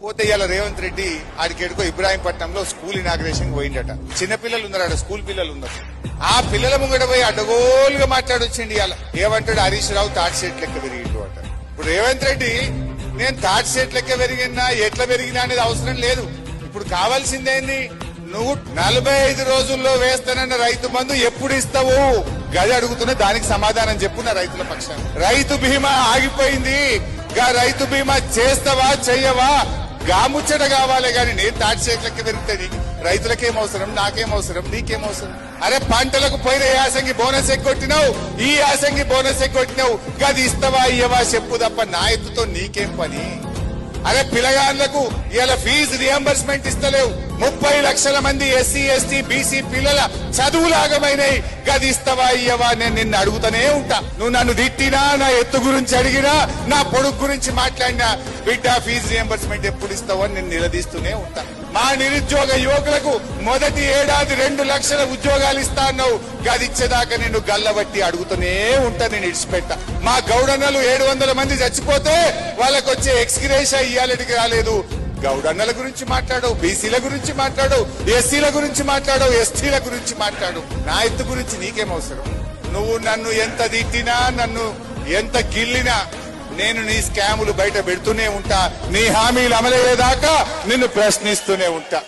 పోతే ఇవాళ Revanth Reddy ఆడికెడుకో ఇబ్రాహీంపట్నంలో school inauguration పోయిండట. చిన్నపిల్లలు ఉన్నారు, స్కూల్ పిల్లలు ఉన్నారు. ఆ పిల్లల ముంగట పోయి అడ్డగోలుగా మాట్లాడొచ్చిండి. ఇవాళ ఏమంటాడు, హరీష్ రావు తాటి సెట్ లెక్క పెరిగిండు అంట. ఇప్పుడు రేవంత్ రెడ్డి నేను తాటి సెట్ లెక్క పెరిగినా ఎట్లా పెరిగినా అనేది అవసరం లేదు. ఇప్పుడు కావాల్సిందేంది, నువ్వు 45 రోజుల్లో వేస్తానన్న రైతు బంధు ఎప్పుడు ఇస్తావు గది అడుగుతున్నా. దానికి సమాధానం చెప్పు నా రైతుల పక్షాన. రైతు బీమా ఆగిపోయింది, గా రైతు బీమా చేస్తావా చెయ్యవా గా ముచ్చట కావాలి. గాని నేను తాటి చేతులకి పెరుగుతుంది. రైతులకేం అవసరం, నాకేం అవసరం, నీకేం అవసరం? అరే పంటలకు పోయిన యాసంగి బోనస్ ఎగ్గొట్టినావు, ఈ యాసంగి బోనస్ ఎగ్గొట్టినావు, గది ఇస్తావా ఇయ్యవా చెప్పు తప్ప నా ఎత్తుతో నీకేం పని? అరే పిల్లగాళ్లకు ఇలా ఫీజు రియంబర్స్మెంట్ ఇస్తలేవు. 30 లక్షల మంది ఎస్సీ ఎస్టీ బీసీ పిల్లల చదువులాగమైనవి, గది ఇస్తావా ఇయ్యవా నేను నిన్ను అడుగుతూనే ఉంటా. నువ్వు నన్ను తిట్టినా, నా ఎత్తు గురించి అడిగినా, నా పొడుగు గురించి మాట్లాడినా, బిడ్డ ఫీజు రియంబర్స్మెంట్ ఎప్పుడు ఇస్తావో నేను నిలదీస్తూనే ఉంటా. మా నిరుద్యోగ యువకులకు మొదటి ఏడాది 2 లక్షల ఉద్యోగాలు ఇస్తా అన్నావు, గది ఇచ్చేదాకా నిన్ను గల్లబట్టి అడుగుతూనే ఉంటా, నేను ఇడిచిపెట్టా. మా గౌడన్నలు 700 మంది చచ్చిపోతే వాళ్ళకు వచ్చే ఎక్స్గ్రేషియా ఇయ్యాలటికి రాలేదు. గౌడన్నల గురించి మాట్లాడవు, బీసీల గురించి మాట్లాడవు, ఎస్సీల గురించి మాట్లాడవు, ఎస్టీల గురించి మాట్లాడు. నా ఎత్తు గురించి నీకేం అవసరం? నువ్వు నన్ను ఎంత తిట్టినా, నన్ను ఎంత గిల్లినా నేను నీ స్కాములు బయట పెడుతూనే ఉంటా. నీ హామీలు అమలయ్యేదాకా నిన్ను ప్రశ్నిస్తూనే ఉంటా.